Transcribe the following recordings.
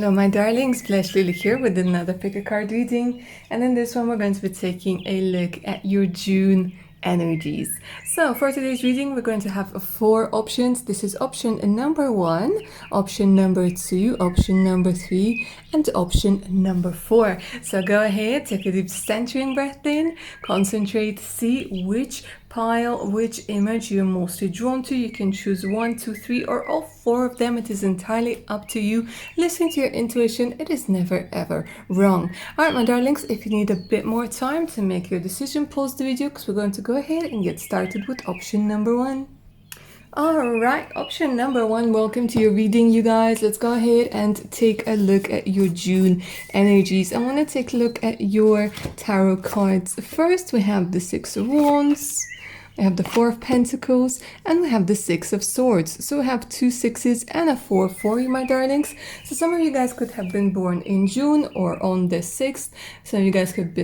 Hello my darlings, Flash Lily here with another pick a card reading, and in this one we're going to be taking a look at your June energies. So for today's reading we're going to have 4 options. This is option number 1, option number 2, option number 3 and option number 4. So go ahead, take a deep centering breath in, concentrate, see which pile, which image you're mostly drawn to. You can choose 1, 2, 3 or all 4 of them. It is entirely up to you. Listen to your intuition. It is never ever wrong. Alright my darlings, if you need a bit more time to make your decision, pause the video because we're going to go ahead and get started with option number 1. Alright, option number 1, welcome to your reading you guys. Let's go ahead and take a look at your June energies. I want to take a look at your tarot cards. First we have the 6 of Wands, we have the 4 of Pentacles, and we have the 6 of Swords. So we have 2 6s and a 4 for you, my darlings. So some of you guys could have been born in June or on the 6th. Some of you guys could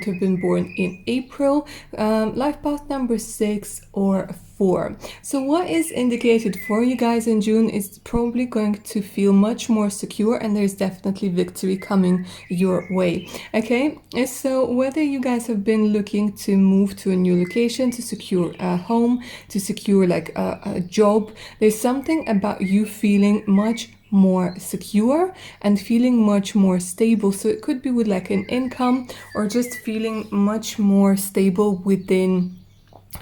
have been born in April. Life path number 6 or 4. So what is indicated for you guys in June is probably going to feel much more secure, and there's definitely victory coming your way. Okay, and so whether you guys have been looking to move to a new location, to secure a home, to secure like a job, there's something about you feeling much more secure and feeling much more stable. So it could be with like an income or just feeling much more stable within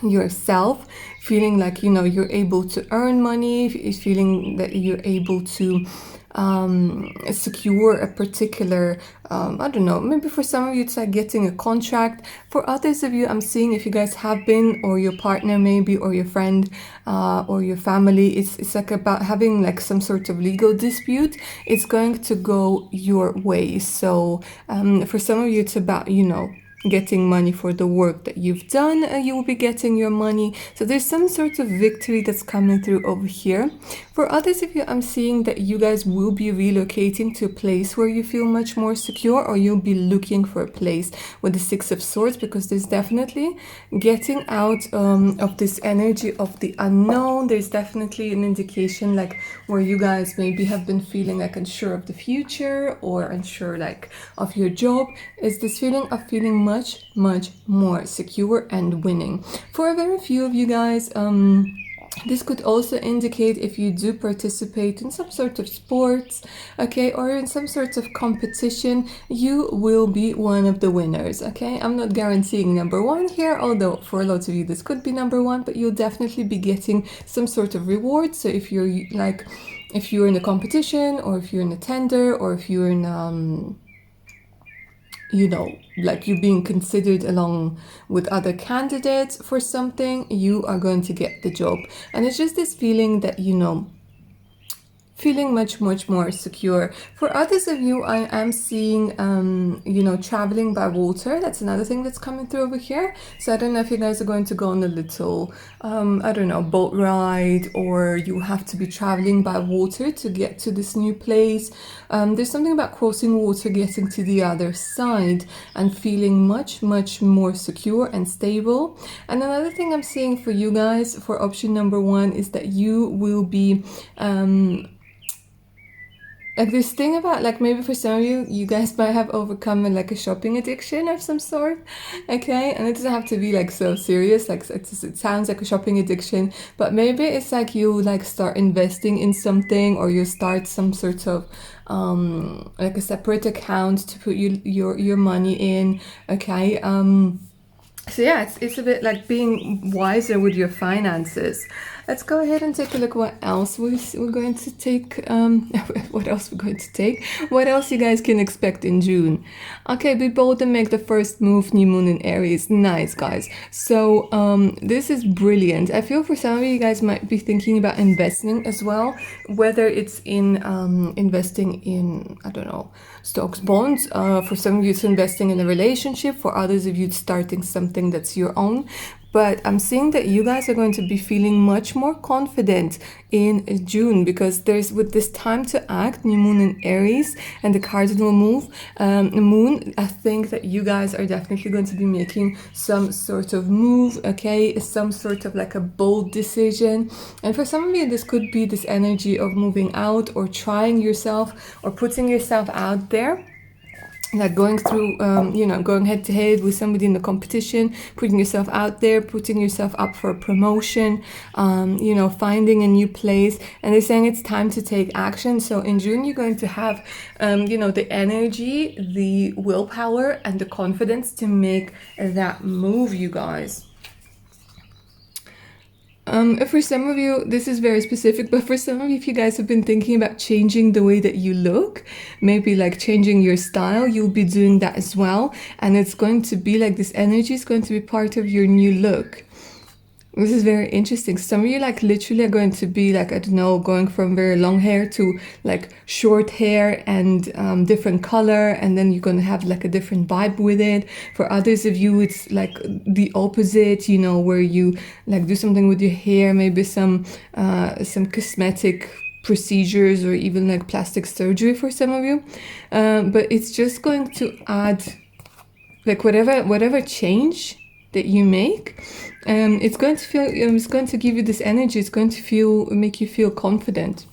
yourself, feeling like, you know, you're able to earn money, feeling that you're able to secure a particular I don't know, maybe for some of you it's like getting a contract. For others of you, I'm seeing if you guys have been, or your partner maybe, or your friend or your family, it's like about having like some sort of legal dispute. It's going to go your way. So for some of you it's about, you know, getting money for the work that you've done. You will be getting your money. So there's some sort of victory that's coming through over here. For others of you, I'm seeing that you guys will be relocating to a place where you feel much more secure, or you'll be looking for a place with the 6 of Swords, because there's definitely getting out of this energy of the unknown. There's definitely an indication like where you guys maybe have been feeling like unsure of the future or unsure like of your job. Is this feeling of feeling much more secure and winning. For a very few of you guys, this could also indicate if you do participate in some sort of sports, okay, or in some sort of competition, you will be one of the winners, okay? I'm not guaranteeing number 1 here, although for a lot of you this could be number 1, but you'll definitely be getting some sort of reward. So if you're like, if you're in a competition, or if you're in a tender, or if you're in you know, like you're being considered along with other candidates for something, you are going to get the job. And it's just this feeling that, you know, feeling much more secure. For others of you, I am seeing you know, traveling by water. That's another thing that's coming through over here. So I don't know if you guys are going to go on a little I don't know, boat ride, or you have to be traveling by water to get to this new place. There's something about crossing water, getting to the other side and feeling much more secure and stable. And another thing I'm seeing for you guys for option number 1 is that you will be like this thing about, like, maybe for some of you, you guys might have overcome like a shopping addiction of some sort, okay? And it doesn't have to be like so serious, like it sounds like a shopping addiction, but maybe it's like you like start investing in something, or you start some sort of like a separate account to put your money in, okay? So yeah, it's a bit like being wiser with your finances. Let's go ahead and take a look what else we're going to take, what else we're going to take, what else you guys can expect in June. Okay, be bold and make the first move, new moon in Aries. Nice, guys. So this is brilliant. I feel for some of you guys might be thinking about investing as well, whether it's in investing in, I don't know, stocks, bonds. For some of you it's investing in a relationship. For others of you it's starting something that's your own. but I'm seeing that you guys are going to be feeling much more confident in June, because there's, with this time to act, new moon in Aries and the cardinal moon, I think that you guys are definitely going to be making some sort of move, okay, some sort of like a bold decision. And for some of you, this could be this energy of moving out or trying yourself or putting yourself out there, like going through, going head to head with somebody in the competition, putting yourself out there, putting yourself up for a promotion, finding a new place. And they're saying it's time to take action. So in June, you're going to have, the energy, the willpower, and the confidence to make that move, you guys. For some of you, this is very specific, but for some of you, if you guys have been thinking about changing the way that you look, maybe like changing your style, you'll be doing that as well. And it's going to be like, this energy is going to be part of your new look. This is very interesting. Some of you like literally are going to be like, I don't know, going from very long hair to like short hair and different color, and then you're going to have like a different vibe with it. For others of you, it's like the opposite, where you like do something with your hair, maybe some cosmetic procedures or even like plastic surgery for some of you. But it's just going to add like whatever change that you make, it's going to feel, it's going to give you this energy. It's going to make you feel confident.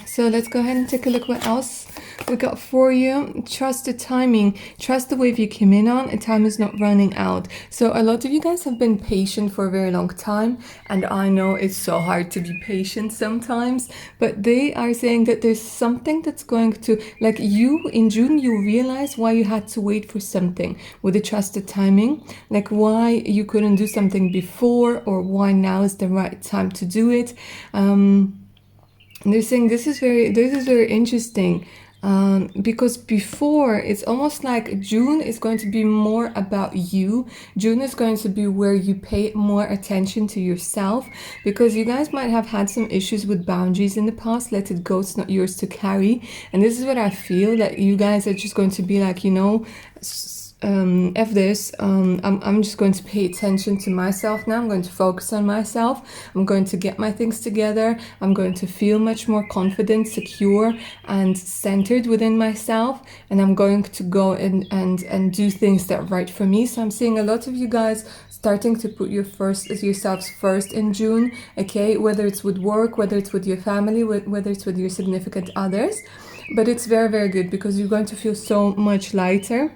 So let's go ahead and take a look what else we got for you. Trust the timing. Trust the wave you came in on. Time is not running out. So a lot of you guys have been patient for a very long time, and I know it's so hard to be patient sometimes, but they are saying that there's something that's going to, like, you in June, you realize why you had to wait for something with the trusted timing, like why you couldn't do something before, or why now is the right time to do it. They're saying this is very interesting. Because before, it's almost like June is going to be more about you. June is going to be where you pay more attention to yourself, because you guys might have had some issues with boundaries in the past. Let it go, it's not yours to carry. And this is what I feel, that you guys are just going to be like, F this, I'm just going to pay attention to myself now. I'm going to focus on myself. I'm going to get my things together. I'm going to feel much more confident, secure, and centered within myself. And I'm going to go and do things that are right for me. So I'm seeing a lot of you guys starting to put yourselves first in June, okay? Whether it's with work, whether it's with your family, whether it's with your significant others. But it's very, very good, because you're going to feel so much lighter.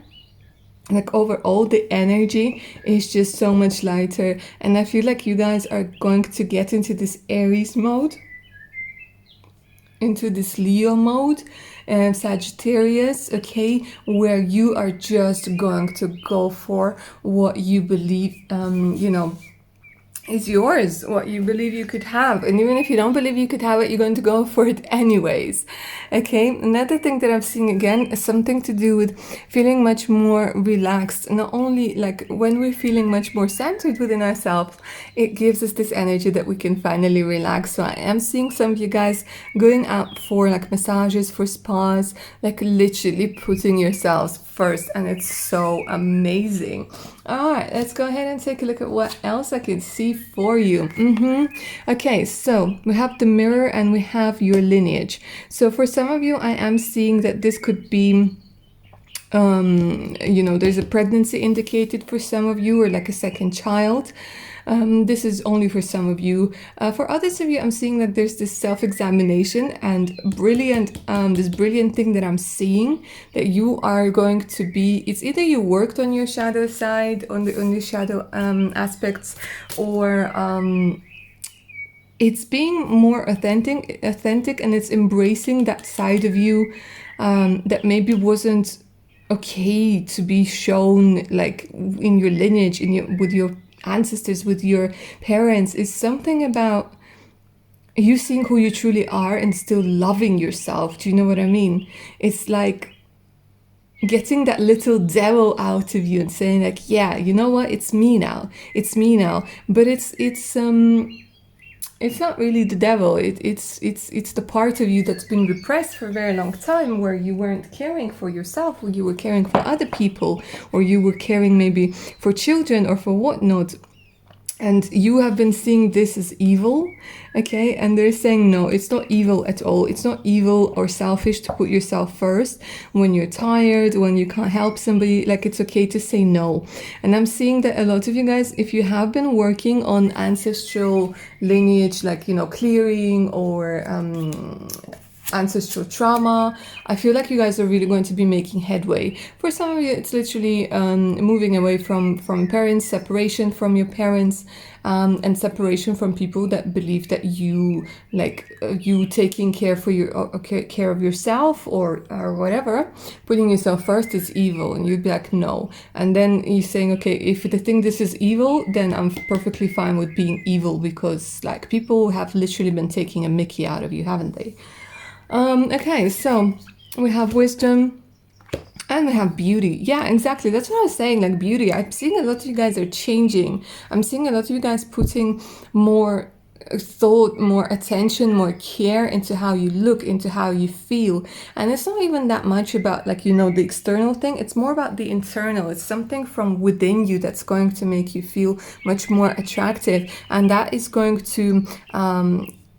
Like overall, the energy is just so much lighter, and I feel like you guys are going to get into this Aries mode, into this Leo mode, Sagittarius, okay, where you are just going to go for what you believe, is yours, what you believe you could have. And even if you don't believe you could have it, you're going to go for it anyways. Okay, another thing that I'm seeing again is something to do with feeling much more relaxed. Not only like when we're feeling much more centered within ourselves, it gives us this energy that we can finally relax. So I am seeing some of you guys going out for like massages, for spas, like literally putting yourselves first, and it's so amazing. All right, let's go ahead and take a look at what else I can see for you. Okay, so we have the mirror and we have your lineage. So for some of you, I am seeing that this could be there's a pregnancy indicated for some of you, or like a second child. This is only for some of you. For others of you, I'm seeing that there's this self-examination and this brilliant thing that I'm seeing, that you are going to be, it's either you worked on your shadow side, on the shadow aspects, or it's being more authentic, and it's embracing that side of you that maybe wasn't okay to be shown, like in your lineage, with your ancestors, with your parents. Is something about you seeing who you truly are and still loving yourself. Do you know what I mean? It's like getting that little devil out of you and saying like, yeah, you know what, it's me now, but it's not really the devil. It's the part of you that's been repressed for a very long time, where you weren't caring for yourself, where you were caring for other people, or you were caring maybe for children or for whatnot. and you have been seeing this as evil, okay? And they're saying, no, it's not evil at all. It's not evil or selfish to put yourself first when you're tired, when you can't help somebody. Like, it's okay to say no. And I'm seeing that a lot of you guys, if you have been working on ancestral lineage, like, you know, clearing or ancestral trauma, I feel like you guys are really going to be making headway. For some of you, it's literally moving away from parents, separation from your parents, and separation from people that believe that you, like, you taking care for your care of yourself or whatever, putting yourself first is evil, and you'd be like, no. And then you're saying, okay, if they think this is evil, then I'm perfectly fine with being evil, because like people have literally been taking a mickey out of you, haven't they? Okay, so we have wisdom and we have beauty. Yeah, exactly. That's what I was saying, like beauty. I'm seeing a lot of you guys are changing. I'm seeing a lot of you guys putting more thought, more attention, more care into how you look, into how you feel. And it's not even that much about, like, you know, the external thing. It's more about the internal. It's something from within you that's going to make you feel much more attractive. And that is going to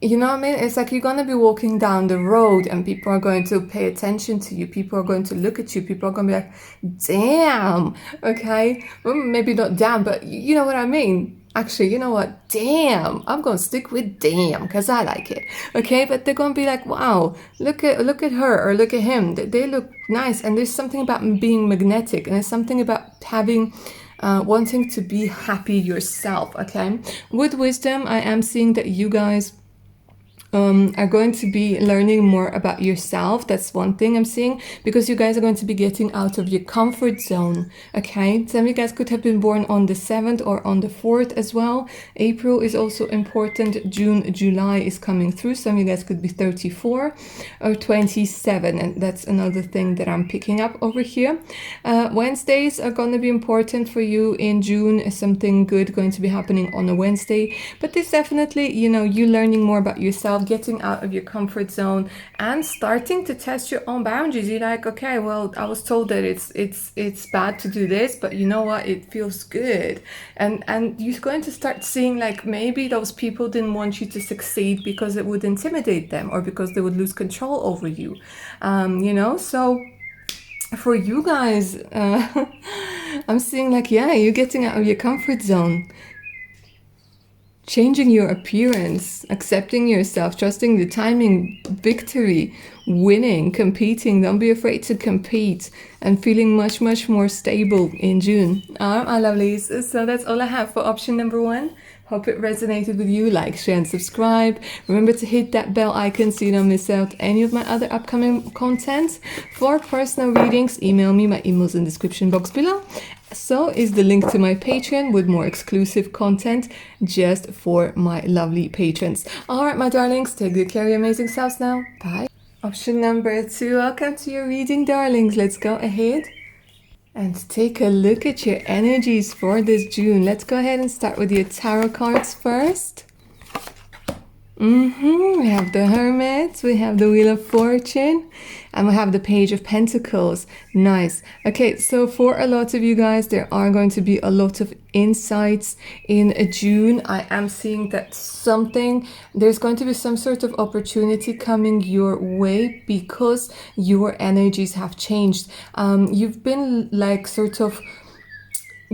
you know what I mean? It's like you're going to be walking down the road and people are going to pay attention to you. People are going to look at you. People are going to be like, damn, okay? Well, maybe not damn, but you know what I mean? Actually, you know what? Damn, I'm going to stick with damn because I like it, okay? But they're going to be like, wow, look at her or look at him. They look nice. And there's something about being magnetic, and there's something about having... wanting to be happy yourself, okay? With wisdom, I am seeing that you guys are going to be learning more about yourself. That's one thing I'm seeing, because you guys are going to be getting out of your comfort zone, okay? Some of you guys could have been born on the 7th or on the 4th as well. April is also important. June, July is coming through. Some of you guys could be 34 or 27, and that's another thing that I'm picking up over here. Wednesdays are going to be important for you in June. Something good going to be happening on a Wednesday, but there's definitely, you know, you learning more about yourself, getting out of your comfort zone and starting to test your own boundaries. You're like, okay, well, I was told that it's bad to do this, but you know what, it feels good. And you're going to start seeing, like, maybe those people didn't want you to succeed because it would intimidate them or because they would lose control over you, you know. So for you guys, I'm seeing, like, yeah, you're getting out of your comfort zone, changing your appearance, accepting yourself, trusting the timing, victory, winning, competing. Don't be afraid to compete, and feeling much, much more stable in June. All right, my lovelies. So that's all I have for option number 1. Hope it resonated with you. Like, share, and subscribe. Remember to hit that bell icon so you don't miss out any of my other upcoming content. For personal readings, email me. My email's in the description box below. So is the link to my Patreon with more exclusive content just for my lovely patrons. All right, my darlings, take good care of your amazing selves now. Bye. Option number 2. Welcome to your reading, darlings. Let's go ahead and take a look at your energies for this June. Let's go ahead and start with your tarot cards first. We have the Hermit, we have the Wheel of Fortune, and we have the Page of Pentacles. Nice. Okay, so for a lot of you guys, there are going to be a lot of insights in June. I am seeing that there's going to be some sort of opportunity coming your way because your energies have changed. You've been, like, sort of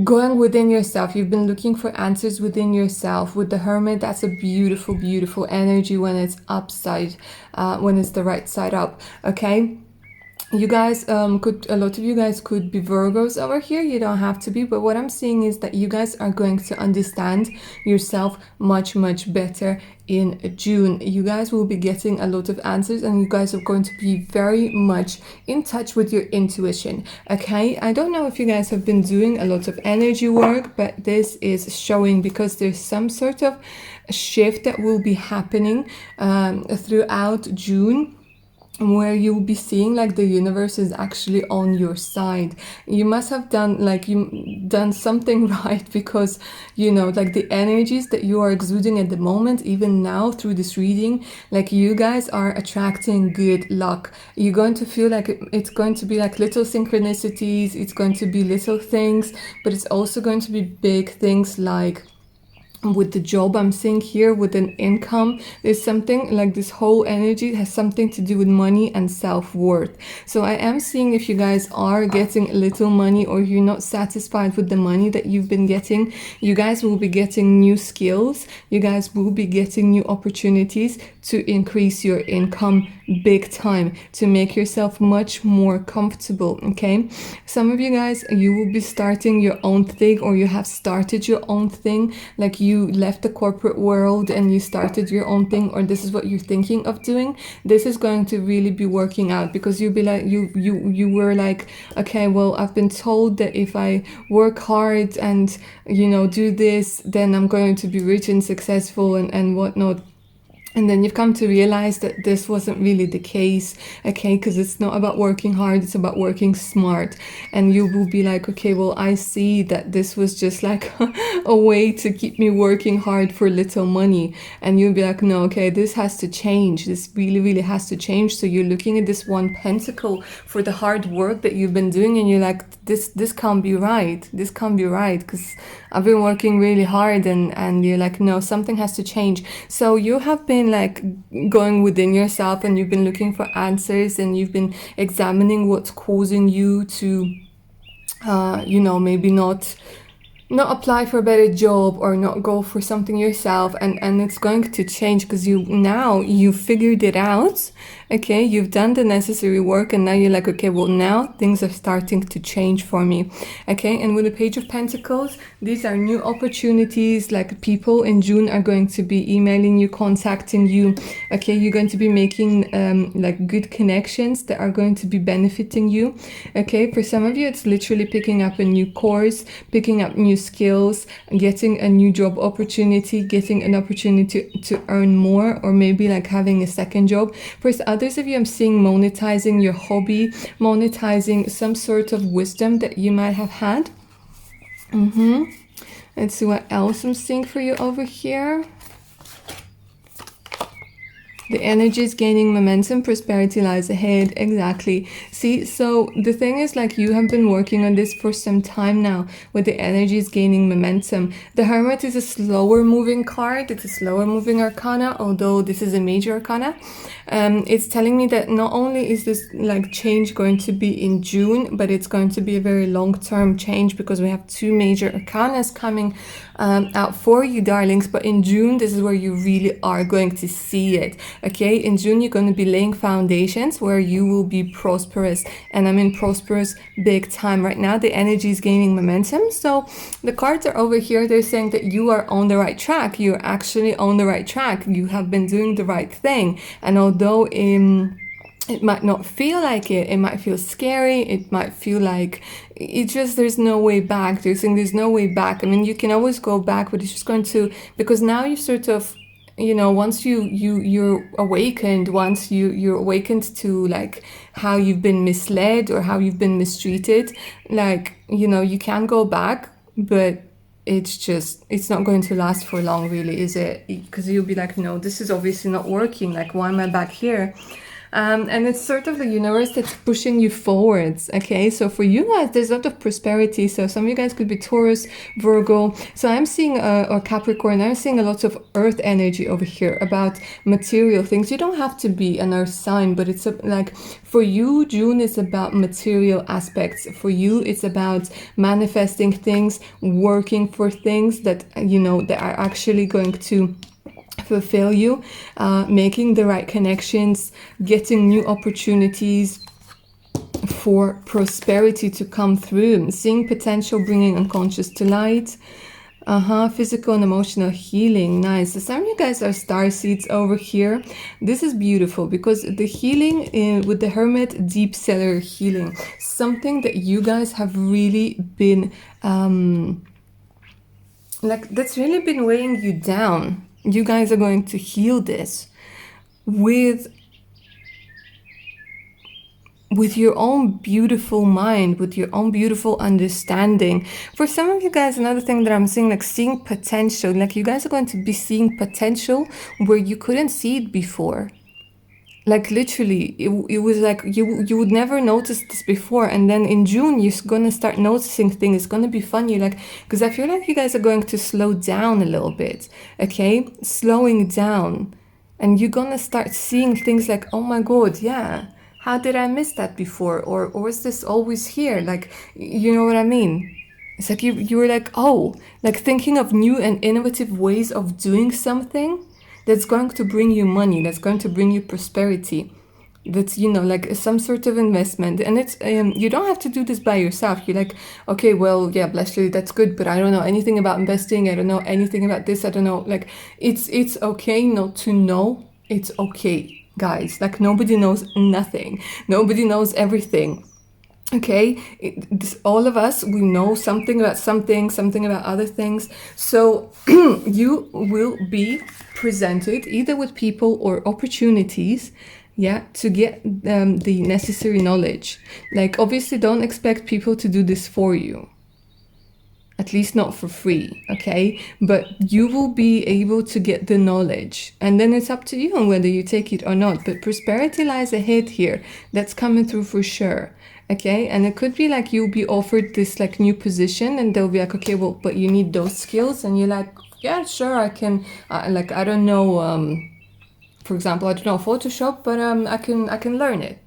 going within yourself. You've been looking for answers within yourself. With the Hermit, that's a beautiful, beautiful energy when it's upside, when it's the right side up, okay? You guys a lot of you guys could be Virgos over here. You don't have to be, but what I'm seeing is that you guys are going to understand yourself much, much better in June. You guys will be getting a lot of answers, and you guys are going to be very much in touch with your intuition, okay? I don't know if you guys have been doing a lot of energy work, but this is showing because there's some sort of shift that will be happening throughout June, where you'll be seeing, like, the universe is actually on your side. You must have done something right, because, you know, like, the energies that you are exuding at the moment, even now through this reading, like, you guys are attracting good luck. You're going to feel like it's going to be like little synchronicities, it's going to be little things, but it's also going to be big things, like with the job I'm seeing here, with an income. There's something like this whole energy has something to do with money and self-worth. So I am seeing if you guys are getting a little money, or you're not satisfied with the money that you've been getting, you guys will be getting new skills, you guys will be getting new opportunities to increase your income big time, to make yourself much more comfortable. Okay, some of you guys, you will be starting your own thing, or you have started your own thing, like you left the corporate world and you started your own thing, or this is what you're thinking of doing. This is going to really be working out, because you'll be like, you were like, okay, well, I've been told that if I work hard and, you know, do this, then I'm going to be rich and successful and whatnot. And then you've come to realize that this wasn't really the case, okay? Because it's not about working hard, it's about working smart. And you will be like, okay, well, I see that this was just like a way to keep me working hard for little money. And you'll be like, no, okay, this has to change. This really, really has to change. So you're looking at this one pentacle for the hard work that you've been doing, and you're like, this can't be right. This can't be right, because I've been working really hard, and you're like, no, something has to change. So you have been like going within yourself, and you've been looking for answers, and you've been examining what's causing you to you know, maybe not apply for a better job, or not go for something yourself, and it's going to change, because you figured it out. Okay, you've done the necessary work, and now you're like, okay, well, now things are starting to change for me. Okay, and with the Page of Pentacles, these are new opportunities. Like, people in June are going to be emailing you, contacting you. Okay, you're going to be making like good connections that are going to be benefiting you. Okay, for some of you, it's literally picking up a new course, picking up new skills, getting a new job opportunity, getting an opportunity to earn more, or maybe like having a second job. For others of you, I'm seeing monetizing your hobby, monetizing some sort of wisdom that you might have had. Let's see what else I'm seeing for you over here. The energy is gaining momentum, prosperity lies ahead. Exactly. See, so the thing is, like, you have been working on this for some time now, with the energy is gaining momentum. The Hermit is a slower moving card. It's a slower moving arcana, although this is a major arcana. It's telling me that not only is this like change going to be in June, but it's going to be a very long-term change, because we have two major arcanas coming out for you, darlings. But in June, this is where you really are going to see it. Okay, in June, you're going to be laying foundations where you will be prosperous, and I mean prosperous big time. Right now, the energy is gaining momentum. So the cards are over here. They're saying that you are on the right track. You're actually on the right track. You have been doing the right thing. And although it might not feel like it might feel scary, it might feel like there's no way back. They're saying there's no way back. I mean, you can always go back, but it's just going to, because now you sort of, you know, once you're awakened, once you're awakened to like how you've been misled or how you've been mistreated, like, you know, you can go back, but it's not going to last for long, really, is it? Because you'll be like, no, this is obviously not working. Like, why am I back here? And it's sort of the universe that's pushing you forwards. Okay, so for you guys, there's a lot of prosperity. So some of you guys could be Taurus, Virgo. So I'm seeing or Capricorn. I'm seeing a lot of earth energy over here about material things. You don't have to be an earth sign, but it's like for you, June is about material aspects. For you, it's about manifesting things, working for things that, you know, that are actually going to fulfill you, making the right connections, getting new opportunities for prosperity to come through, seeing potential, bringing unconscious to light. Physical and emotional healing. Nice. So some of you guys are star seeds over here. This is beautiful, because the healing with the Hermit, deep cellular healing, something that you guys have really been like, that's really been weighing you down. You guys are going to heal this with your own beautiful mind, with your own beautiful understanding. For some of you guys, another thing that I'm seeing, like seeing potential, like you guys are going to be seeing potential where you couldn't see it before. Like literally, it was like you would never notice this before, and then in June you're gonna start noticing things. It's gonna be funny, like, because I feel like you guys are going to slow down a little bit, okay? Slowing down, and you're gonna start seeing things like, oh my god, yeah, how did I miss that before, or is this always here? Like, you know what I mean? It's like you were like, oh, like thinking of new and innovative ways of doing something that's going to bring you money, that's going to bring you prosperity, that's, you know, like some sort of investment. And it's you don't have to do this by yourself. You're like, okay, well, yeah, bless you, that's good, but I don't know anything about investing, I don't know anything about this, I don't know. Like, it's okay not to know. It's okay, guys. Like, nobody knows nothing, nobody knows everything. Okay, all of us, we know something about something, something about other things. So you will be presented either with people or opportunities, yeah, to get the necessary knowledge. Like, obviously, don't expect people to do this for you, at least not for free, okay? But you will be able to get the knowledge, and then it's up to you on whether you take it or not. But prosperity lies ahead here. That's coming through for sure, okay? And it could be like you'll be offered this like new position, and they'll be like, okay, well, but you need those skills, and you're like, yeah, sure, I can. Like, I don't know. For example, I don't know Photoshop, but I can learn it,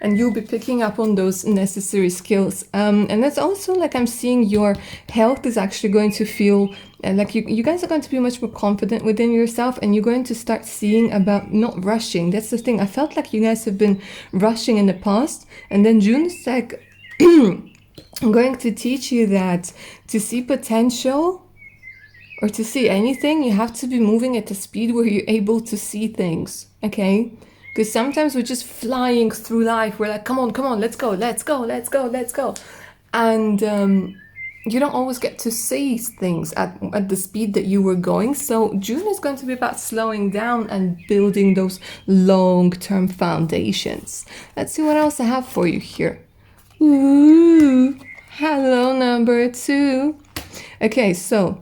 and you'll be picking up on those necessary skills. And that's also like I'm seeing your health is actually going to feel like you guys are going to be much more confident within yourself, and you're going to start seeing about not rushing. That's the thing. I felt like you guys have been rushing in the past, and then June is like, I'm going to teach you that to see potential or to see anything, you have to be moving at a speed where you're able to see things, okay? Because sometimes we're just flying through life. We're like, come on, let's go. And you don't always get to see things at the speed that you were going. So June is going to be about slowing down and building those long-term foundations. Let's see what else I have for you here. Ooh, hello, number 2. Okay, so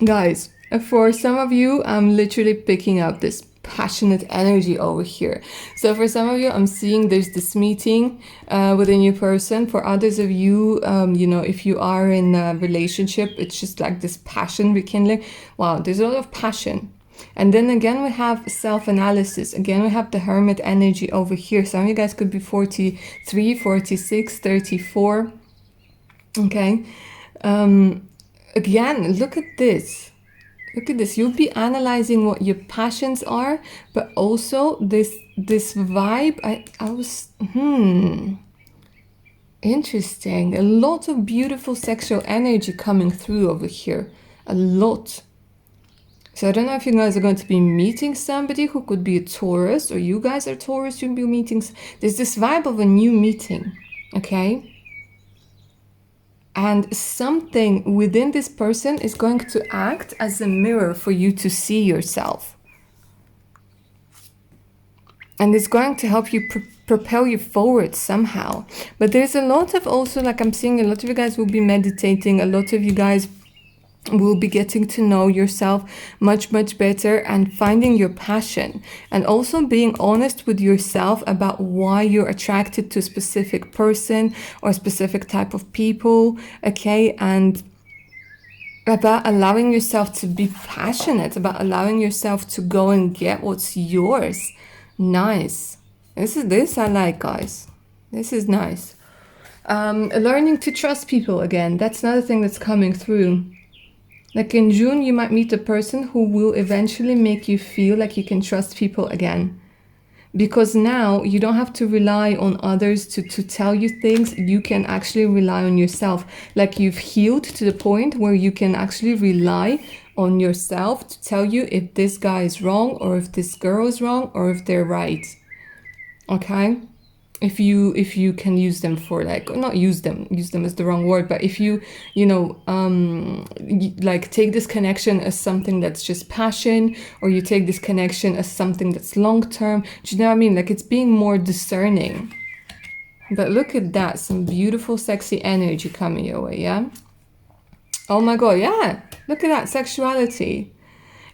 guys, for some of you, I'm literally picking up this passionate energy over here. So for some of you, I'm seeing there's this meeting with a new person. For others of you, you know, if you are in a relationship, it's just like this passion rekindling. Wow, there's a lot of passion. And then again, we have self-analysis. Again, we have the hermit energy over here. Some of you guys could be 43, 46, 34. Okay. Again, look at this. Look at this. You'll be analyzing what your passions are, but also this vibe. I was interesting. A lot of beautiful sexual energy coming through over here. A lot. So I don't know if you guys are going to be meeting somebody who could be a Taurus, or you guys are Taurus, you'll be meeting. There's this vibe of a new meeting, okay? And something within this person is going to act as a mirror for you to see yourself. And it's going to help you propel you forward somehow. But there's a lot of also, like I'm seeing a lot of you guys will be meditating. A lot of you guys will be getting to know yourself much better and finding your passion, and also being honest with yourself about why you're attracted to a specific person or a specific type of people, okay? And about allowing yourself to be passionate, about allowing yourself to go and get what's yours. Nice. This I like, guys. This is nice. Learning to trust people again. That's another thing that's coming through. Like in June, you might meet a person who will eventually make you feel like you can trust people again. Because now you don't have to rely on others to tell you things. You can actually rely on yourself. Like you've healed to the point where you can actually rely on yourself to tell you if this guy is wrong, or if this girl is wrong, or if they're right. Okay? If you can use them for, like, not use them is the wrong word, but if you know, like take this connection as something that's just passion, or you take this connection as something that's long term. Do you know what I mean? Like, it's being more discerning. But look at that, some beautiful sexy energy coming your way, yeah? Oh my god, yeah, look at that sexuality.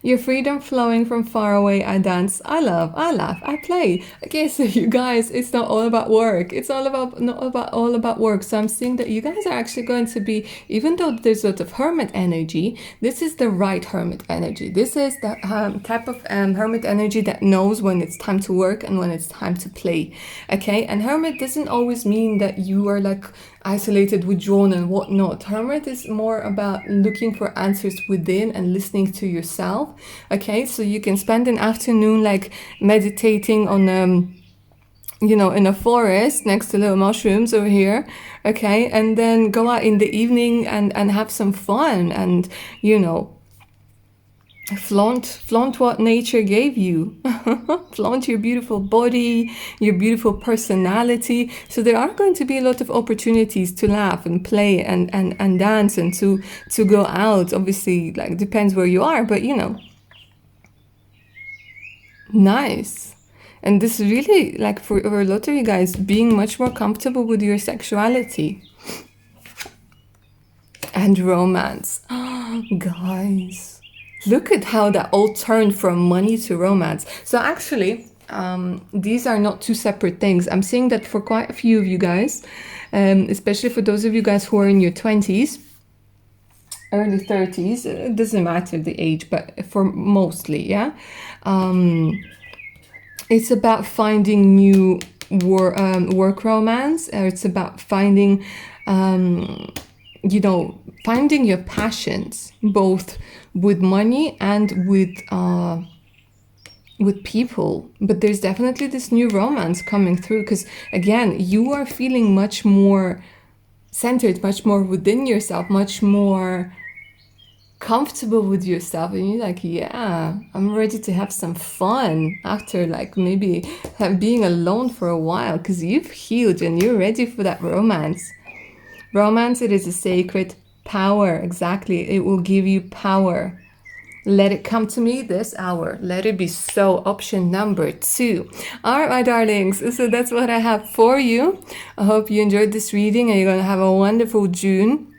Your freedom flowing from far away. I dance, I love, I laugh, I play. Okay, so you guys, it's not all about work. It's all about not about all about work. So I'm seeing that you guys are actually going to be, even though there's a lot of hermit energy, this is the right hermit energy. This is the type of hermit energy that knows when it's time to work and when it's time to play. Okay, and hermit doesn't always mean that you are like isolated, withdrawn, and whatnot. Hermit is more about looking for answers within and listening to yourself. Okay, so you can spend an afternoon like meditating on in a forest next to little mushrooms over here, okay, and then go out in the evening and have some fun and flaunt what nature gave you. Flaunt your beautiful body, your beautiful personality. So there are going to be a lot of opportunities to laugh and play and dance and to go out. Obviously, like, depends where you are, but nice. And this really, like, for a lot of you guys, being much more comfortable with your sexuality and romance. Guys, look at how that all turned from money to romance. So actually, these are not two separate things. I'm seeing that for quite a few of you guys, especially for those of you guys who are in your 20s, early 30s, it doesn't matter the age, but for mostly, yeah. It's about finding new work romance. It's about finding, finding your passions, both with money and with people. But there's definitely this new romance coming through because, again, you are feeling much more centered, much more within yourself, much more comfortable with yourself, and you're like, yeah, I'm ready to have some fun after like maybe being alone for a while, because you've healed and you're ready for that romance. Romance, it is a sacred power. Exactly, it will give you power. Let it come to me this hour. Let it be so. Option number 2. All right, my darlings. So that's what I have for you. I hope you enjoyed this reading and you're going to have a wonderful June.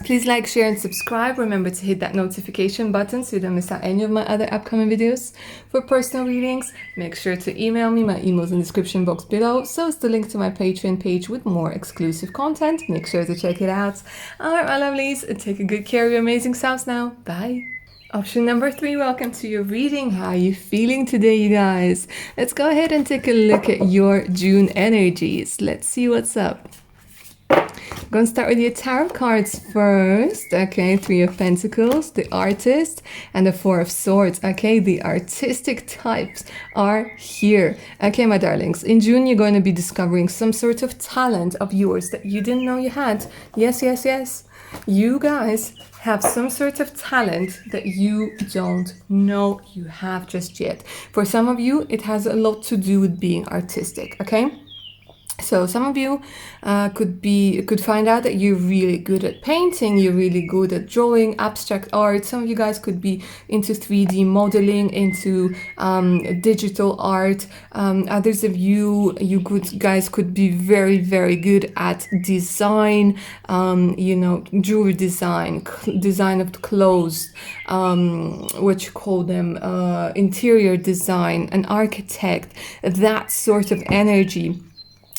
Please like, share, and subscribe. Remember to hit that notification button so you don't miss out any of my other upcoming videos. For personal readings, make sure to email me. My email's in the description box below. So is the link to my Patreon page with more exclusive content. Make sure to check it out. All right, my lovelies. Take a good care of your amazing selves now. Bye. Option number 3, welcome to your reading. How are you feeling today, you guys? Let's go ahead and take a look at your June energies. Let's see what's up. I'm going to start with your tarot cards first. Okay, 3 of Pentacles, the Artist, and the 4 of Swords. Okay, the artistic types are here. Okay, my darlings, in June, you're going to be discovering some sort of talent of yours that you didn't know you had. Yes, yes, yes. You guys have some sort of talent that you don't know you have just yet. For some of you, it has a lot to do with being artistic, okay? So some of you could find out that you're really good at painting, you're really good at drawing, abstract art. Some of you guys could be into 3D modeling, into digital art. Others of you guys could be very, very good at design, jewelry design, design of clothes, what you call them, interior design, an architect, that sort of energy.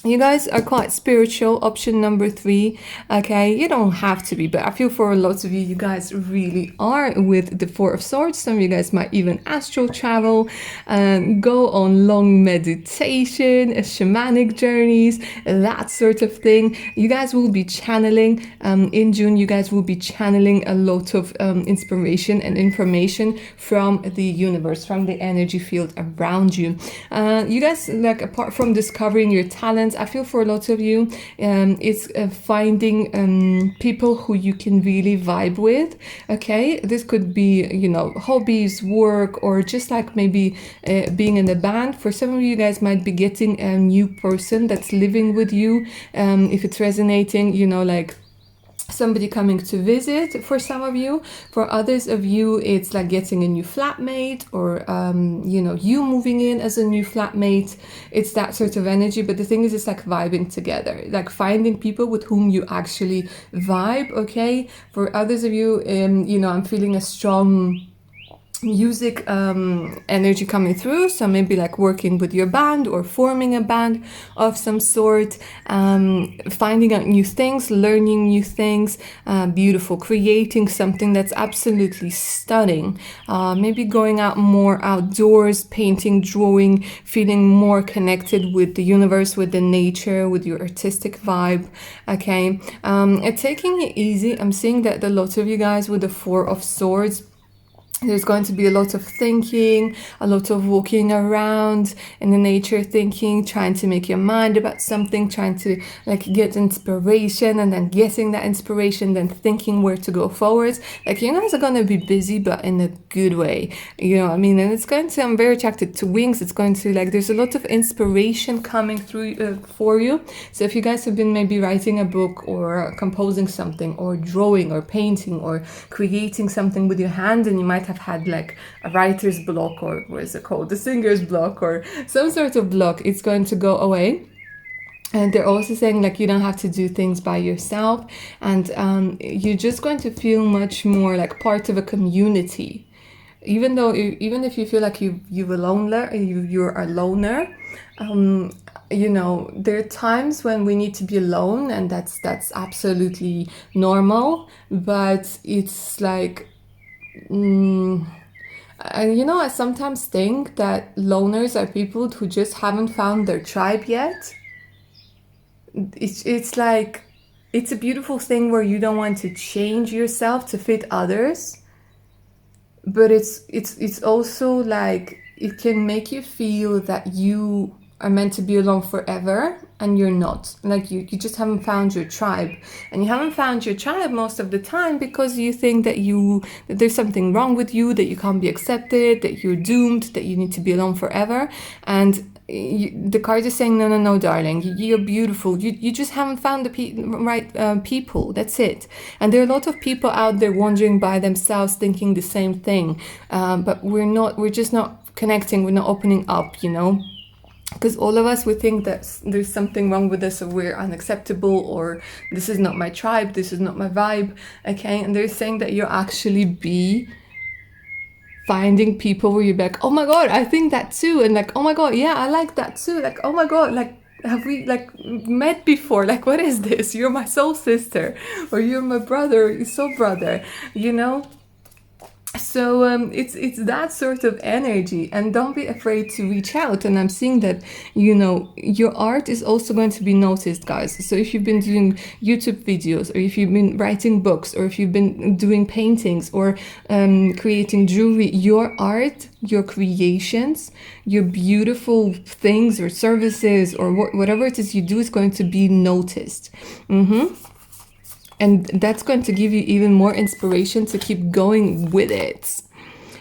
You guys are quite spiritual, option number 3, okay? You don't have to be, but I feel for a lot of you, you guys really are with the 4 of Swords. Some of you guys might even astral travel, go on long meditation, shamanic journeys, that sort of thing. You guys will be channeling, in June, you guys will be channeling a lot of inspiration and information from the universe, from the energy field around you. You guys, like, apart from discovering your talents, I feel for a lot of you, it's finding people who you can really vibe with, okay? This could be, hobbies, work, or just like maybe being in a band. For some of you guys might be getting a new person that's living with you, if it's resonating, like somebody coming to visit for some of you. For others of you, it's like getting a new flatmate, or you moving in as a new flatmate. It's that sort of energy. But the thing is, it's like vibing together, like finding people with whom you actually vibe, okay? For others of you, I'm feeling a strong music energy coming through, so maybe like working with your band or forming a band of some sort, finding out new things, learning new things, beautiful, creating something that's absolutely stunning, maybe going out more outdoors, painting, drawing, feeling more connected with the universe, with the nature, with your artistic vibe. Okay, and taking it easy. I'm seeing that a lot of you guys with the Four of Swords, there's going to be a lot of thinking, a lot of walking around in the nature, thinking, trying to make your mind about something, trying to like get inspiration, and then getting that inspiration, then thinking where to go forward. Like you guys are going to be busy, but in a good way, you know what I mean? And it's going to, I'm very attracted to wings. It's going to like, there's a lot of inspiration coming through for you. So if you guys have been maybe writing a book or composing something or drawing or painting or creating something with your hand, and you might have had like a writer's block, or what is it called, the singer's block, or some sort of block, it's going to go away. And they're also saying like you don't have to do things by yourself, and you're just going to feel much more like part of a community. Even though, even if you feel like you're a loner, you know, there are times when we need to be alone, and that's absolutely normal. But it's like, and you know, I sometimes think that loners are people who just haven't found their tribe yet. It's like, it's a beautiful thing where you don't want to change yourself to fit others, but it's also like it can make you feel that you are meant to be alone forever, and you're not. Like you just haven't found your tribe, and you haven't found your tribe most of the time because you think that there's something wrong with you, that you can't be accepted, that you're doomed, that you need to be alone forever. And the card is saying, no, darling, you're beautiful. You just haven't found the right people. That's it. And there are a lot of people out there wandering by themselves, thinking the same thing. But we're just not connecting. We're not opening up, you know. Because all of us, we think that there's something wrong with us, or we're unacceptable, or this is not my tribe, this is not my vibe, okay? And they're saying that you'll actually be finding people where you're like, oh my god, I think that too, and like, oh my god, yeah, I like that too, like, oh my god, like, have we like met before? Like, what is this? You're my soul sister, or you're my brother, or soul brother, you know? So it's that sort of energy, and don't be afraid to reach out. And I'm seeing that, you know, your art is also going to be noticed, guys. So if you've been doing YouTube videos, or if you've been writing books, or if you've been doing paintings, or creating jewelry, your art, your creations, your beautiful things or services, or whatever it is you do, is going to be noticed. And that's going to give you even more inspiration to keep going with it.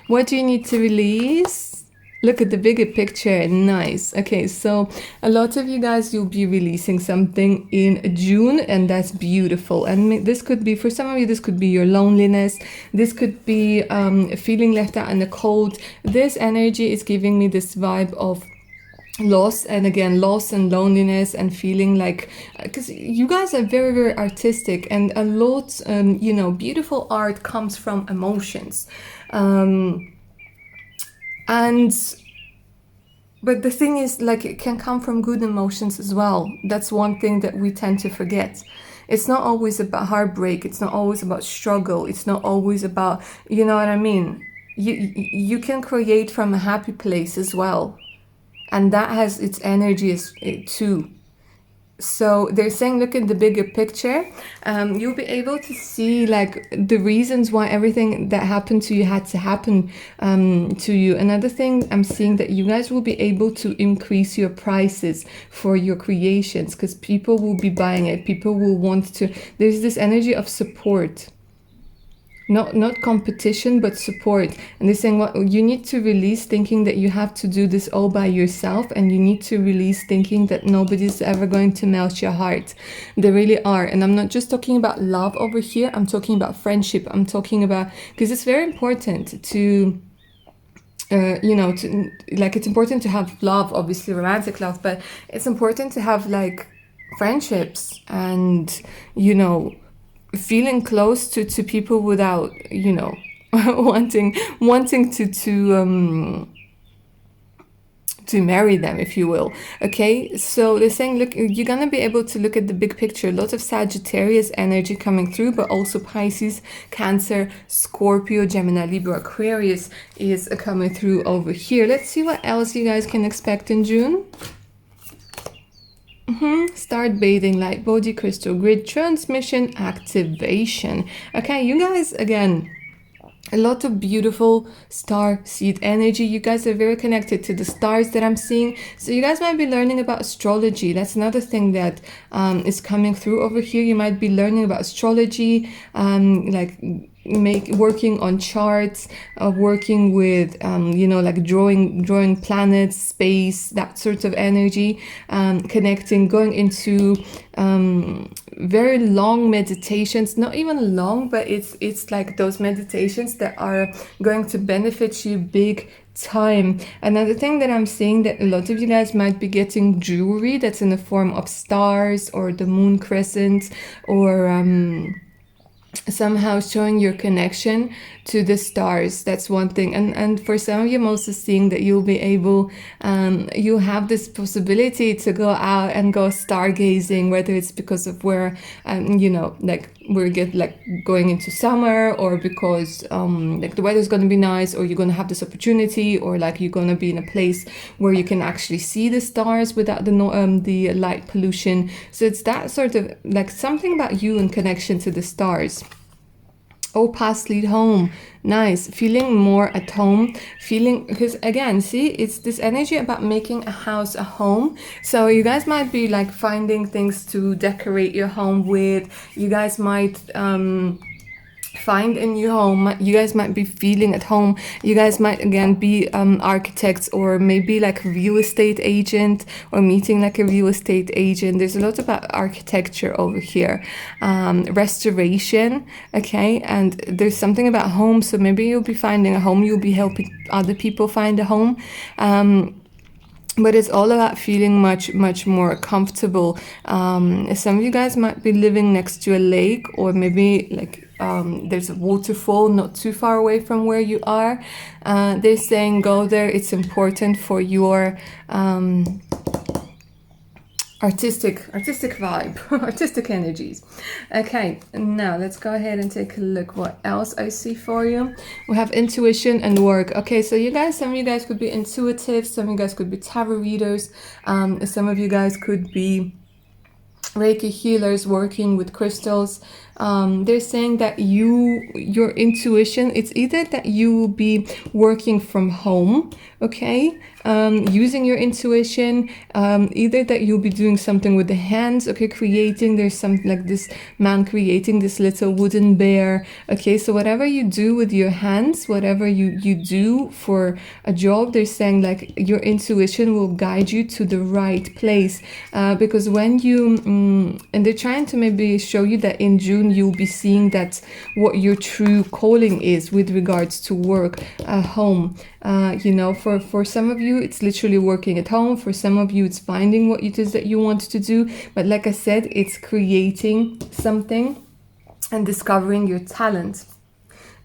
What do you need to release? Look at the bigger picture. Nice. Okay, so a lot of you guys, you'll be releasing something in June, and that's beautiful. And this could be, for some of you, this could be your loneliness. This could be feeling left out in the cold. This energy is giving me this vibe of loss, and again, loss and loneliness, and feeling like, because you guys are very, very artistic, and a lot, you know, beautiful art comes from emotions, but the thing is, like, it can come from good emotions as well. That's one thing that we tend to forget. It's not always about heartbreak, it's not always about struggle, it's not always about, you know what I mean, you can create from a happy place as well, and that has its energy too. So they're saying, look at the bigger picture. You'll be able to see like the reasons why everything that happened to you had to happen to you. Another thing, I'm seeing that you guys will be able to increase your prices for your creations, because people will be buying it. People will want to. There's this energy of support. Not competition, but support. And they're saying, well, you need to release thinking that you have to do this all by yourself, and you need to release thinking that nobody's ever going to melt your heart. They really are. And I'm not just talking about love over here, I'm talking about friendship. I'm talking about, because it's very important to you know, to, like, it's important to have love, obviously romantic love, but it's important to have like friendships, and, you know, feeling close to people without, you know, wanting to marry them, if you will. Okay, so they're saying, look, you're gonna be able to look at the big picture. Lots of Sagittarius energy coming through, but also Pisces, Cancer, Scorpio, Gemini, Libra, Aquarius is coming through over here. Let's see what else you guys can expect in June. Start bathing, light body, crystal grid, transmission, activation. Okay, you guys, again, a lot of beautiful star seed energy. You guys are very connected to the stars that I'm seeing. So you guys might be learning about astrology. That's another thing that is coming through over here. You might be learning about astrology, like working on charts, working with like drawing planets, space, that sort of energy, connecting, going into very long meditations, not even long, but it's like those meditations that are going to benefit you big time. Another thing that I'm seeing, that a lot of you guys might be getting jewelry that's in the form of stars or the moon crescent, or somehow showing your connection to the stars. That's one thing. And for some of you, I'm also seeing that you'll be able, you have this possibility to go out and go stargazing, whether it's because of where, like we're going into summer, or because like the weather's going to be nice, or you're going to have this opportunity, or like you're going to be in a place where you can actually see the stars without the light pollution. So it's that sort of like something about you in connection to the stars. Oh, past lead home. Nice. Feeling more at home. Because again, see, it's this energy about making a house a home. So you guys might be like finding things to decorate your home with. You guys might find a new home. You guys might be feeling at home. You guys might again be architects, or maybe like a real estate agent, or meeting like a real estate agent. There's a lot about architecture over here. Restoration, okay, and there's something about home. So maybe you'll be finding a home, you'll be helping other people find a home. But it's all about feeling much more comfortable. Some of you guys might be living next to a lake, or maybe like there's a waterfall not too far away from where you are. They're saying go there. It's important for your artistic vibe, artistic energies. Okay, now let's go ahead and take a look what else I see for you. We have intuition and work. Okay, so you guys, some of you guys could be intuitive, some of you guys could be tarot readers, some of you guys could be Reiki healers working with crystals. They're saying that your intuition, it's either that you will be working from home, okay, using your intuition, either that you'll be doing something with the hands, okay, creating, there's something like this man creating this little wooden bear, okay, so whatever you do with your hands, whatever you do for a job, they're saying like your intuition will guide you to the right place, because when you, and they're trying to maybe show you that in June, you'll be seeing that what your true calling is with regards to work, home. For some of you, it's literally working at home. For some of you, it's finding what it is that you want to do. But like I said, it's creating something and discovering your talent.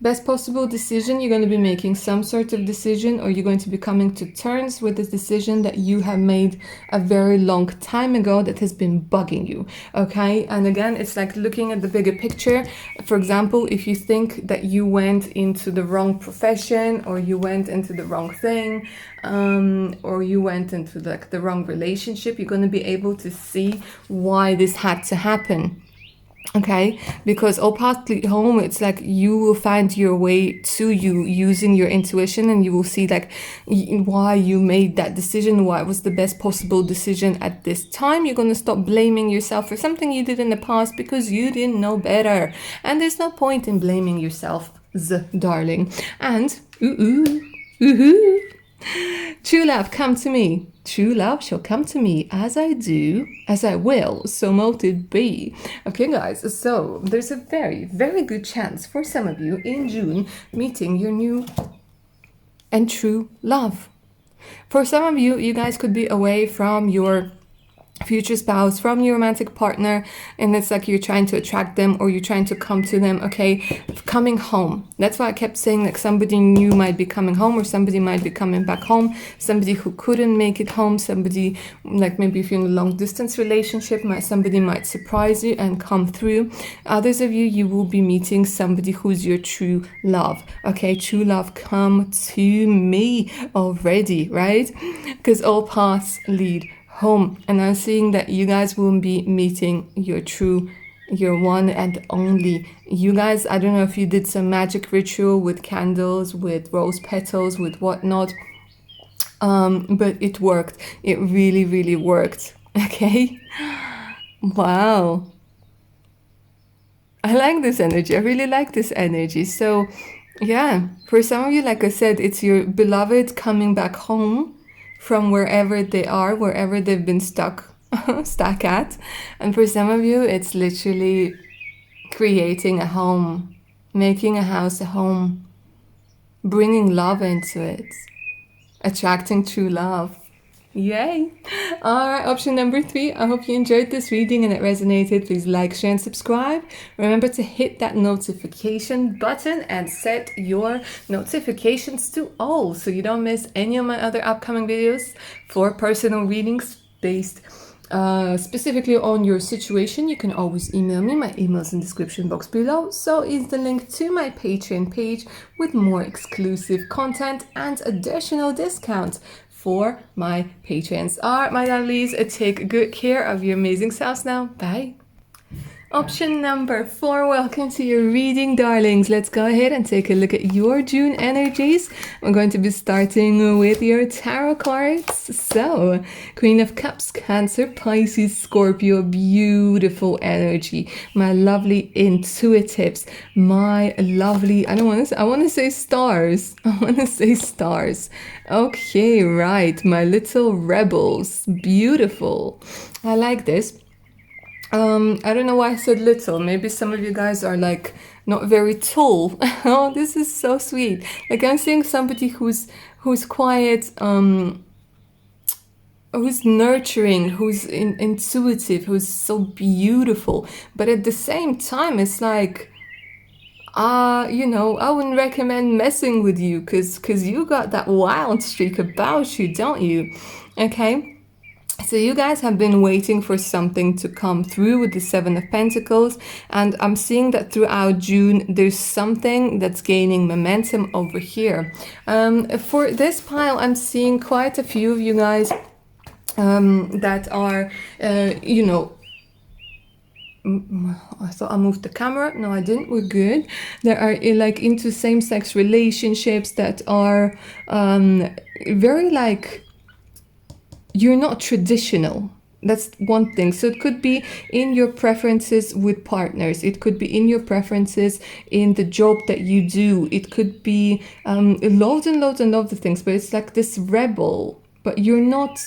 Best possible decision, you're going to be making some sort of decision, or you're going to be coming to terms with this decision that you have made a very long time ago that has been bugging you, okay? And again, it's like looking at the bigger picture. For example, if you think that you went into the wrong profession, or you went into the wrong thing, or you went into like the wrong relationship, you're going to be able to see why this had to happen. Okay, because all partly home, it's like you will find your way to you using your intuition, and you will see like why you made that decision, why it was the best possible decision at this time. You're going to stop blaming yourself for something you did in the past because you didn't know better. And there's no point in blaming yourself, darling. And true love, come to me. True love shall come to me, as I do, as I will, so mote it be. Okay, guys, so there's a very, very good chance for some of you in June meeting your new and true love. For some of you, you guys could be away from your future spouse, from your romantic partner, and it's like you're trying to attract them or you're trying to come to them. Okay, coming home. That's why I kept saying like somebody new might be coming home, or somebody might be coming back home, somebody who couldn't make it home, somebody like maybe if you're in a long distance relationship, somebody might surprise you and come through. Others of you, you will be meeting somebody who's your true love. Okay, true love, come to me already, right? Because all paths lead home, and I'm seeing that you guys will be meeting your one and only. You guys, I don't know if you did some magic ritual with candles, with rose petals, with whatnot, but it worked. It really, really worked. Okay. Wow. I like this energy. I really like this energy. So yeah, for some of you, like I said, it's your beloved coming back home from wherever they are, wherever they've been stuck at. And for some of you, it's literally creating a home, making a house a home, bringing love into it, attracting true love. Yay! Alright, option number 3. I hope you enjoyed this reading and it resonated. Please like, share, and subscribe. Remember to hit that notification button and set your notifications to all so you don't miss any of my other upcoming videos for personal readings based specifically on your situation. You can always email me. My email is in the description box below. So is the link to my Patreon page with more exclusive content and additional discounts for my patrons. Alright, my lovelies, take good care of your amazing selves now. Bye. Option number 4, welcome to your reading, darlings. Let's go ahead and take a look at your June energies. I'm going to be starting with your tarot cards. So, Queen of Cups, Cancer, Pisces, Scorpio, beautiful energy. My lovely intuitives, my lovely, I want to say stars. I want to say stars. Okay, right, my little rebels, beautiful. I like this. I don't know why I said little. Maybe some of you guys are like not very tall. Oh, this is so sweet. Like I'm seeing somebody who's quiet, who's nurturing, who's intuitive, who's so beautiful. But at the same time, it's like, you know, I wouldn't recommend messing with you because you got that wild streak about you, don't you? Okay. So you guys have been waiting for something to come through with the 7 of Pentacles, and I'm seeing that throughout June there's something that's gaining momentum over here. For this pile, I'm seeing quite a few of you guys that are, you know, I thought I moved the camera. No, I didn't. We're good. There are like into same-sex relationships that are very like, you're not traditional. That's one thing. So it could be in your preferences with partners. It could be in your preferences in the job that you do. It could be loads and loads and loads of things. But it's like this rebel. But you're not,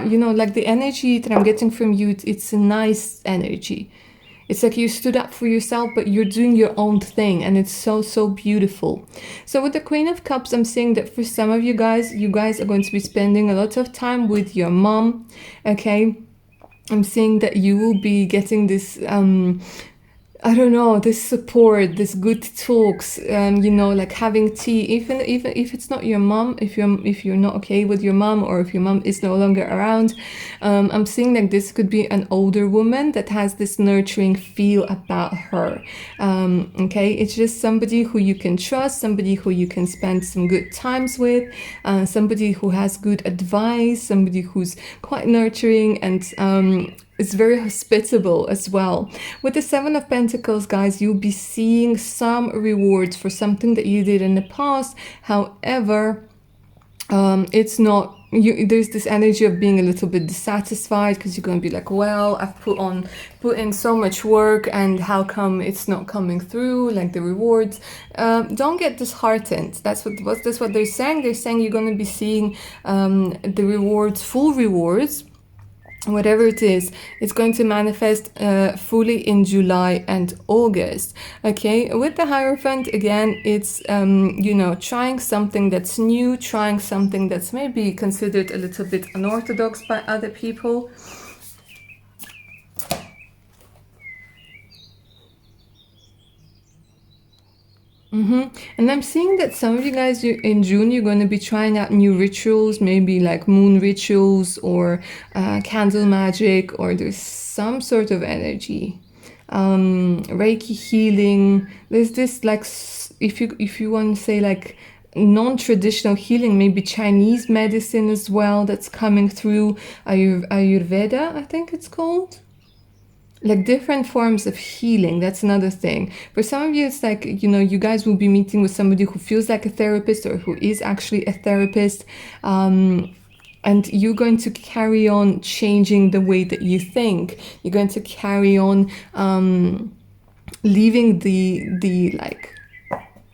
you know, like the energy that I'm getting from you, it's a nice energy. It's like you stood up for yourself, but you're doing your own thing, and it's so, so beautiful. So with the Queen of Cups, I'm saying that for some of you guys are going to be spending a lot of time with your mom, okay? I'm saying that you will be getting this I don't know, this support, this good talks, you know, like having tea, even if it's not your mom, if you're not okay with your mom, or if your mom is no longer around, I'm seeing like this could be an older woman that has this nurturing feel about her. Okay, it's just somebody who you can trust, somebody who you can spend some good times with, somebody who has good advice, somebody who's quite nurturing and it's very hospitable as well. With the 7 of Pentacles, guys, you'll be seeing some rewards for something that you did in the past. However, it's not, there's this energy of being a little bit dissatisfied because you're going to be like, well, I've put in so much work, and how come it's not coming through, like the rewards. Don't get disheartened. That's what they're saying. They're saying you're going to be seeing the rewards, full rewards, whatever it is, it's going to manifest fully in July and August. Okay, with the Hierophant, again, it's you know, trying something that's new, trying something that's maybe considered a little bit unorthodox by other people. And I'm seeing that some of you guys, in June, you're going to be trying out new rituals, maybe like moon rituals or candle magic, or there's some sort of energy. Reiki healing. There's this like, if you want to say like non-traditional healing, maybe Chinese medicine as well that's coming through. Ayurveda, I think it's called, like different forms of healing. That's another thing. For some of you, it's like, you know, you guys will be meeting with somebody who feels like a therapist or who is actually a therapist, and you're going to carry on changing the way that you think. You're going to carry on leaving the like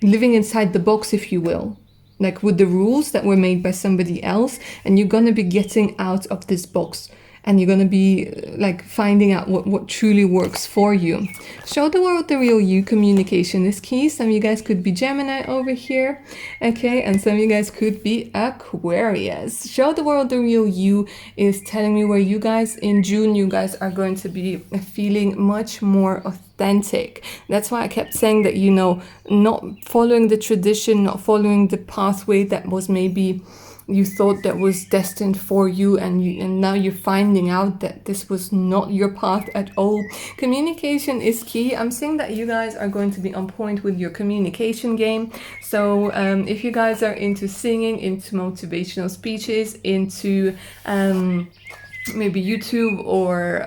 living inside the box, if you will, like with the rules that were made by somebody else, and you're going to be getting out of this box, and you're going to be like finding out what truly works for you. Show the world the real you. Communication is key. Some of you guys could be Gemini over here, okay, and some of you guys could be Aquarius. Show the world the real you is telling me where you guys in June, you guys are going to be feeling much more authentic. That's why I kept saying that, you know, not following the tradition, not following the pathway that was maybe you thought that was destined for you, and now you're finding out that this was not your path at all. Communication is key. I'm saying that you guys are going to be on point with your communication game. So if you guys are into singing, into motivational speeches, into maybe YouTube or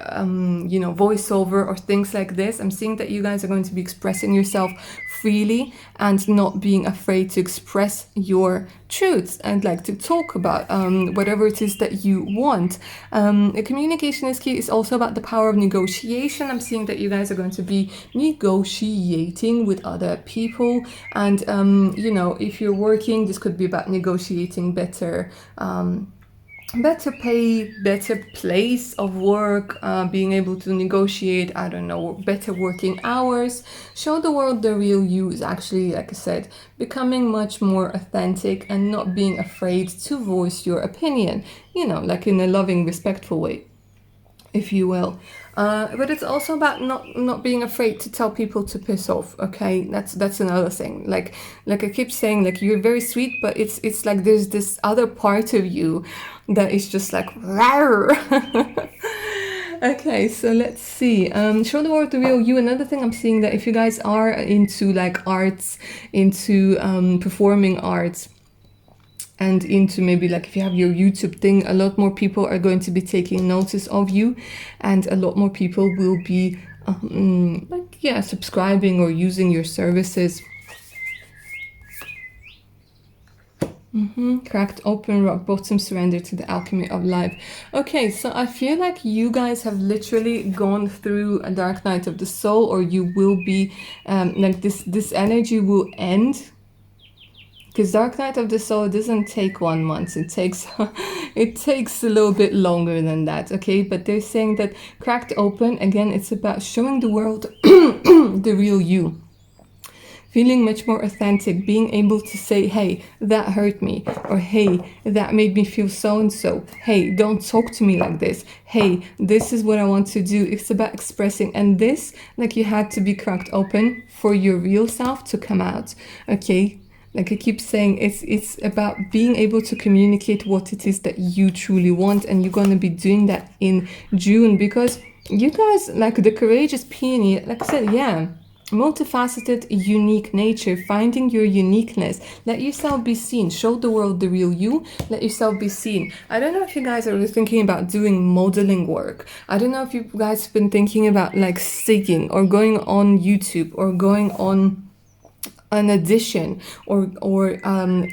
you know, voiceover or things like this, I'm seeing that you guys are going to be expressing yourself freely and not being afraid to express your truths and like to talk about whatever it is that you want. Communication is key. It's also about the power of negotiation. I'm seeing that you guys are going to be negotiating with other people, and you know, if you're working, this could be about negotiating better better pay, better place of work, being able to negotiate, I don't know, better working hours. Show the world the real you is actually, like I said, becoming much more authentic and not being afraid to voice your opinion, you know, like in a loving, respectful way, if you will. But it's also about not being afraid to tell people to piss off. Okay, that's another thing. Like I keep saying, like, you're very sweet, but it's like there's this other part of you that is just like rawr. Okay, so let's see. Show the world the real you. Another thing I'm seeing, that if you guys are into like arts, into performing arts, and into maybe like if you have your YouTube thing, a lot more people are going to be taking notice of you, and a lot more people will be like, yeah, subscribing or using your services. Cracked open, rock bottom, surrender to the alchemy of life. Okay, so I feel like you guys have literally gone through a dark night of the soul, or you will be like this energy will end. Because Dark Night of the Soul doesn't take 1 month. It takes it takes a little bit longer than that, okay? But they're saying that cracked open, again, it's about showing the world the real you. Feeling much more authentic, being able to say, hey, that hurt me, or hey, that made me feel so-and-so. Hey, don't talk to me like this. Hey, this is what I want to do. It's about expressing, and this, like, you had to be cracked open for your real self to come out, okay? Like I keep saying, it's about being able to communicate what it is that you truly want, and you're going to be doing that in June, because you guys, like the courageous peony, like I said, yeah, multifaceted, unique nature, finding your uniqueness. Let yourself be seen. Show the world the real you. Let yourself be seen. I don't know if you guys are really thinking about doing modeling work. I don't know if you guys have been thinking about like singing or going on YouTube or going on an addition or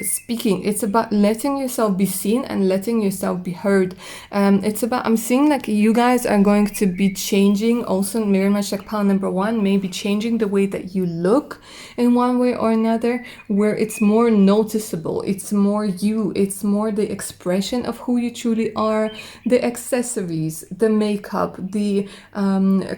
speaking. It's about letting yourself be seen and letting yourself be heard. It's about, I'm seeing like you guys are going to be changing also mirror match like pile number 1, maybe changing the way that you look in one way or another, where it's more noticeable, it's more you, it's more the expression of who you truly are, the accessories, the makeup, the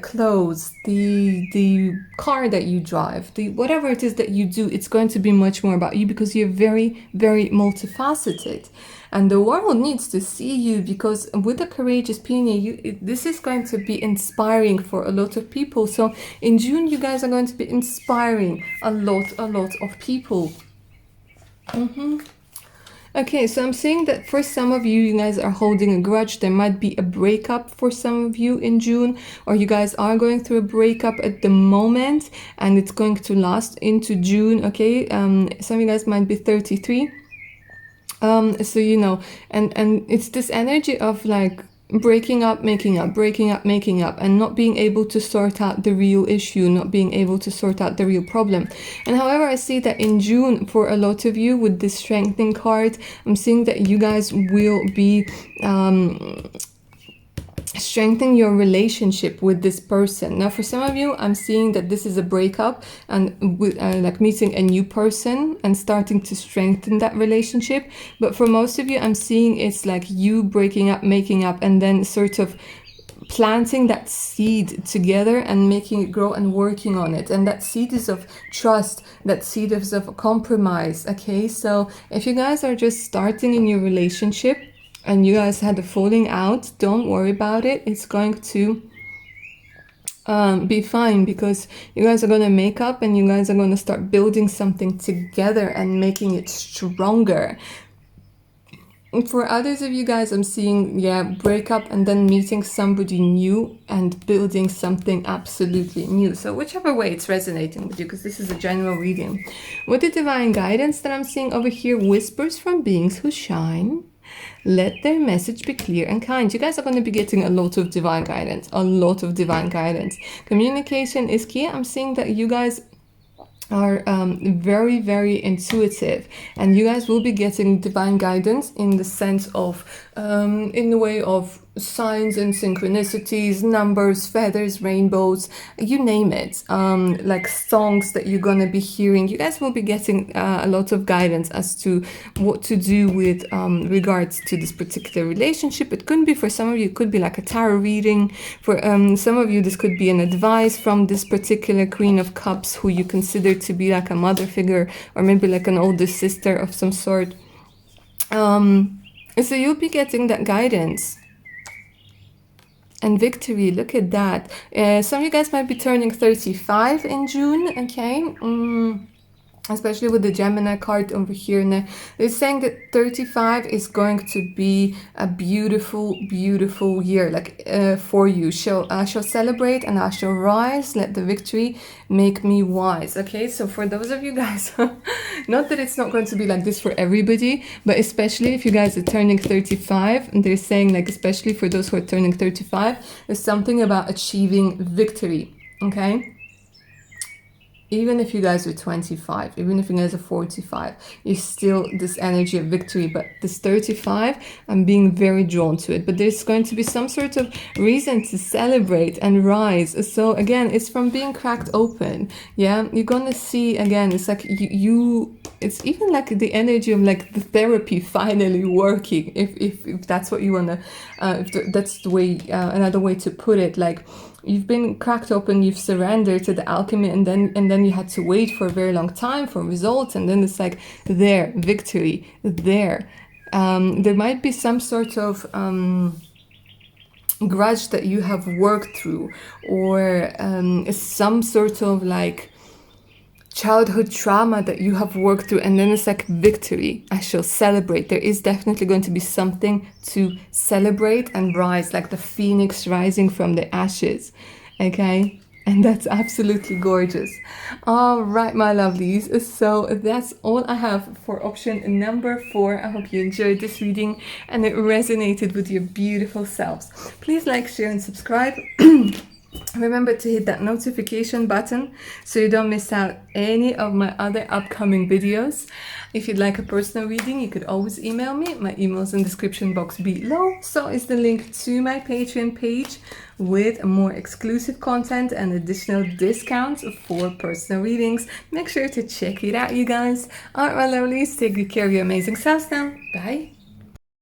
clothes, the car that you drive, the whatever it is that you do. It's going to be much more about you because you're very, very multifaceted, and the world needs to see you, because with the courageous peony, this is going to be inspiring for a lot of people. So in June, you guys are going to be inspiring a lot of people. Okay, so I'm saying that for some of you, you guys are holding a grudge. There might be a breakup for some of you in June, or you guys are going through a breakup at the moment, and it's going to last into June, okay? Some of you guys might be 33. So, you know, and it's this energy of like breaking up, making up, breaking up, making up, and not being able to sort out the real issue, not being able to sort out the real problem. And however, I see that in June, for a lot of you with this strengthening card, I'm seeing that you guys will be strengthen your relationship with this person. Now, for some of you, I'm seeing that this is a breakup, and with like meeting a new person and starting to strengthen that relationship. But for most of you, I'm seeing it's like you breaking up, making up, and then sort of planting that seed together and making it grow and working on it. And that seed is of trust, that seed is of compromise. Okay, so if you guys are just starting in your relationship and you guys had a falling out, don't worry about it. It's going to be fine, because you guys are going to make up and you guys are going to start building something together and making it stronger. And for others of you guys, I'm seeing, yeah, break up and then meeting somebody new and building something absolutely new. So whichever way it's resonating with you, because this is a general reading. With the divine guidance that I'm seeing over here, whispers from beings who shine. Let their message be clear and kind. You guys are going to be getting a lot of divine guidance, a lot of divine guidance. Communication is key. I'm seeing that you guys are very, very intuitive, and you guys will be getting divine guidance in the sense of in the way of signs and synchronicities, numbers, feathers, rainbows, you name it, like songs that you're gonna be hearing. You guys will be getting a lot of guidance as to what to do with regards to this particular relationship. It could be, for some of you, it could be like a tarot reading. For some of you, this could be an advice from this particular Queen of Cups, who you consider to be like a mother figure, or maybe like an older sister of some sort. So you'll be getting that guidance. And victory, look at that. Some of you guys might be turning 35 in June, okay? Especially with the Gemini card over here. Now, it's saying that 35 is going to be a beautiful, beautiful year, like for you. I shall celebrate and I shall rise. Let the victory make me wise. Okay, so for those of you guys, not that it's not going to be like this for everybody, but especially if you guys are turning 35, and they're saying, like, especially for those who are turning 35, there's something about achieving victory. Okay. Even if you guys are 25, even if you guys are 45, you still this energy of victory. But this 35, I'm being very drawn to it. But there's going to be some sort of reason to celebrate and rise. So again, it's from being cracked open. Yeah, you're gonna see again. It's like you. It's even like the energy of like the therapy finally working. If that's what you wanna. If that's the way, another way to put it. Like, you've been cracked open, you've surrendered to the alchemy, and then you had to wait for a very long time for results, and then it's like there, victory, there. There might be some sort of grudge that you have worked through, or some sort of like childhood trauma that you have worked through, and then it's like victory. I shall celebrate. There is definitely going to be something to celebrate and rise, like the phoenix rising from the ashes. Okay, and that's absolutely gorgeous. All right, my lovelies, so that's all I have for option number 4. I hope you enjoyed this reading and it resonated with your beautiful selves. Please like, share and subscribe. Remember to hit that notification button so you don't miss out any of my other upcoming videos. If you'd like a personal reading, you could always email me. My email's in the description box below. So is the link to my Patreon page with more exclusive content and additional discounts for personal readings. Make sure to check it out, you guys. All right, my lovelies, take good care of your amazing selves now. Bye.